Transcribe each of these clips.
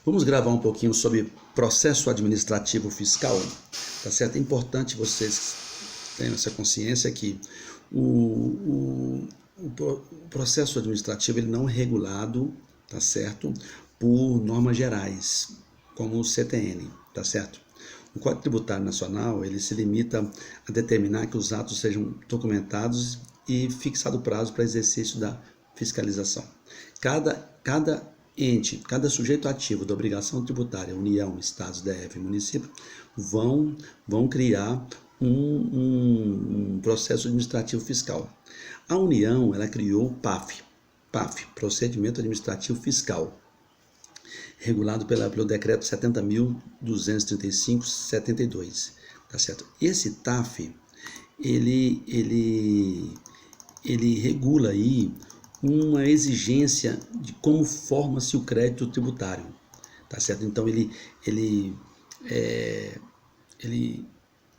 Vamos gravar um pouquinho sobre processo administrativo fiscal, tá certo? É importante vocês tenham essa consciência que o processo administrativo ele não é regulado, tá certo? Por normas gerais, como o CTN, tá certo? O Código Tributário Nacional, ele se limita a determinar que os atos sejam documentados e fixado o prazo para exercício da fiscalização. Cada ente, cada sujeito ativo da obrigação tributária, União, Estados, DF e município, vão criar um processo administrativo fiscal. A União, ela criou o PAF, Procedimento Administrativo Fiscal, regulado pelo decreto 70.235/72, tá certo? Esse TAF, ele regula aí uma exigência de como forma-se o crédito tributário, tá certo? Então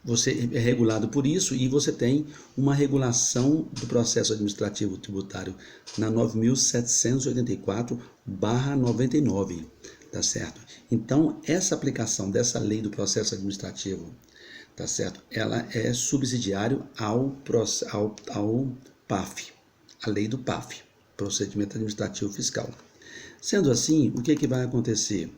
você é regulado por isso e você tem uma regulação do processo administrativo tributário na 9.784/99, tá certo? Então, essa aplicação dessa lei do processo administrativo, tá certo? Ela é subsidiário ao PAF, a lei do PAF, Procedimento Administrativo Fiscal. Sendo assim, o que vai acontecer?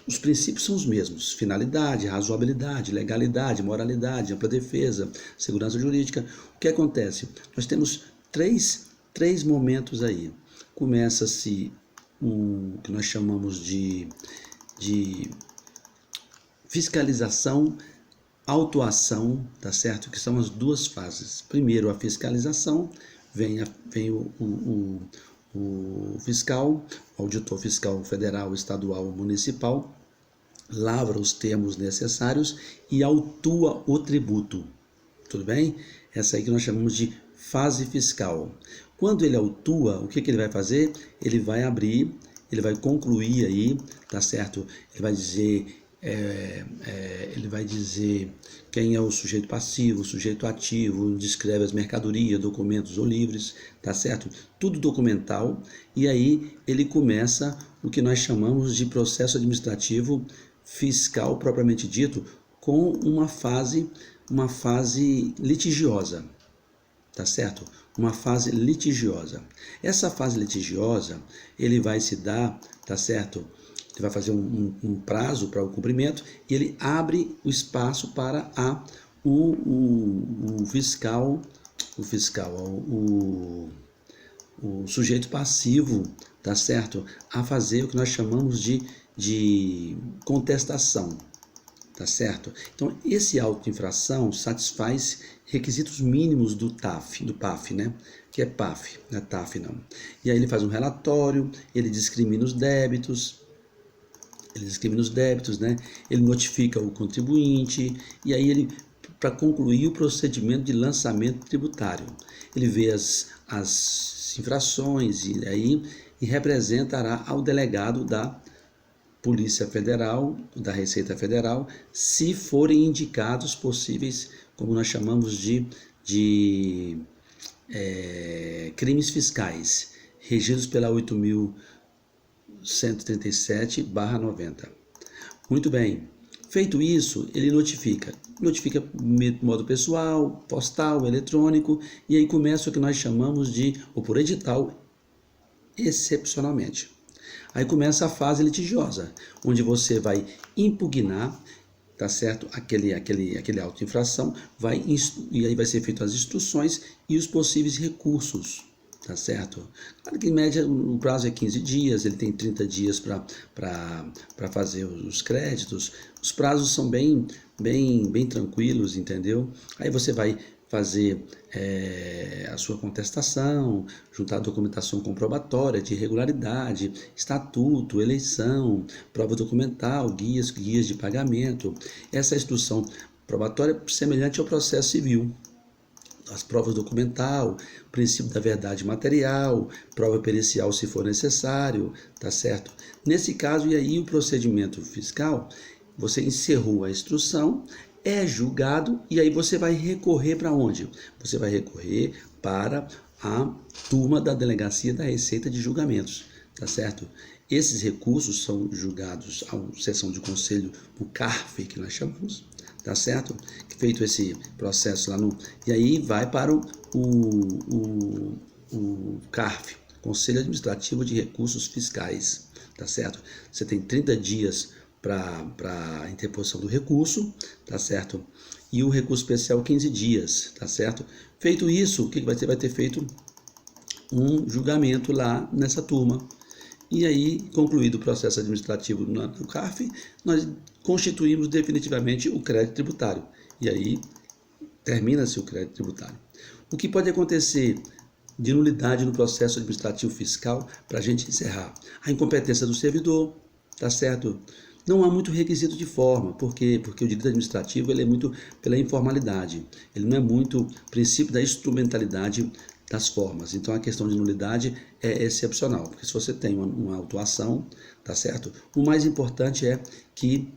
Os princípios são os mesmos: finalidade, razoabilidade, legalidade, moralidade, ampla defesa, segurança jurídica. O que acontece? Nós temos três momentos aí. Começa-se o que nós chamamos de fiscalização, autuação, tá certo? Que são as duas fases. Primeiro a fiscalização, vem o fiscal, o auditor fiscal federal, estadual, municipal, lavra os termos necessários e autua o tributo. Tudo bem? Essa aí que nós chamamos de fase fiscal. Quando ele autua, o que ele vai fazer? Ele vai abrir, ele vai concluir aí, tá certo? Ele vai dizer quem é o sujeito passivo, o sujeito ativo, descreve as mercadorias, documentos ou livres, tá certo? Tudo documental, e aí ele começa o que nós chamamos de processo administrativo fiscal propriamente dito, com uma fase litigiosa, tá certo? Uma fase litigiosa. Essa fase litigiosa, ele vai se dar, tá certo? Ele vai fazer um prazo para o cumprimento e ele abre o espaço para o sujeito passivo, tá certo? A fazer o que nós chamamos de contestação, tá certo? Então, esse auto de infração satisfaz requisitos mínimos do PAF, né? Que é PAF, não é TAF não. E aí ele faz um relatório, ele discrimina os débitos, né? Ele notifica o contribuinte e aí ele, para concluir o procedimento de lançamento tributário, ele vê as infrações e representará ao delegado da Polícia Federal, da Receita Federal, se forem indicados possíveis, como nós chamamos de crimes fiscais, regidos pela 8.137/90. Muito bem. Feito isso, ele notifica de modo pessoal, postal, eletrônico, e aí começa o que nós chamamos ou por edital, excepcionalmente. Aí começa a fase litigiosa, onde você vai impugnar, tá certo? Aquele auto de infração, e aí vai ser feito as instruções e os possíveis recursos, tá certo? Claro que em média o prazo é 15 dias, ele tem 30 dias para fazer os créditos. Os prazos são bem tranquilos, entendeu? Aí você vai fazer a sua contestação, juntar documentação comprobatória de irregularidade, estatuto, eleição, prova documental, guias de pagamento. Essa instrução probatória é semelhante ao processo civil. As provas documental, princípio da verdade material, prova pericial se for necessário, tá certo? Nesse caso, e aí o procedimento fiscal, você encerrou a instrução, é julgado e aí você vai recorrer para onde? Você vai recorrer para a turma da Delegacia da Receita de Julgamentos, tá certo? Esses recursos são julgados à sessão de conselho, o CARF, que nós chamamos, tá certo? Feito esse processo lá no... E aí vai para o CARF, Conselho Administrativo de Recursos Fiscais, tá certo? Você tem 30 dias para a interposição do recurso, tá certo? E o recurso especial 15 dias, tá certo? Feito isso, o que vai ter? Vai ter feito um julgamento lá nessa turma. E aí, concluído o processo administrativo no CARF, nós constituímos definitivamente o crédito tributário. E aí, termina-se o crédito tributário. O que pode acontecer de nulidade no processo administrativo fiscal para a gente encerrar? A incompetência do servidor, tá certo? Não há muito requisito de forma, porque o direito administrativo ele é muito pela informalidade, ele não é muito princípio da instrumentalidade das formas. Então a questão de nulidade é excepcional, porque se você tem uma autuação, tá certo? O mais importante é que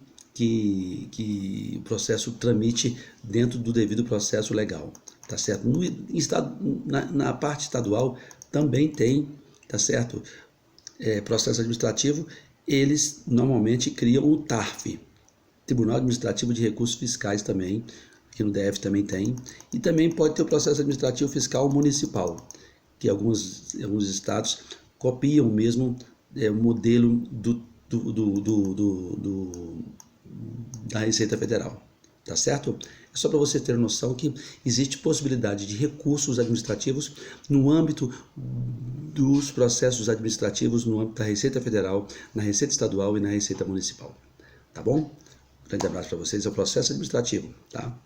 o processo tramite dentro do devido processo legal, tá certo? Na parte estadual também tem, tá certo? Processo administrativo, eles normalmente criam o TARF, Tribunal Administrativo de Recursos Fiscais também, que no DF também tem, e também pode ter o processo administrativo fiscal municipal, que alguns estados copiam mesmo o modelo da Receita Federal, tá certo? É só para você ter noção que existe possibilidade de recursos administrativos no âmbito dos processos administrativos, no âmbito da Receita Federal, na Receita Estadual e na Receita Municipal, tá bom? Um grande abraço para vocês, é o processo administrativo, tá?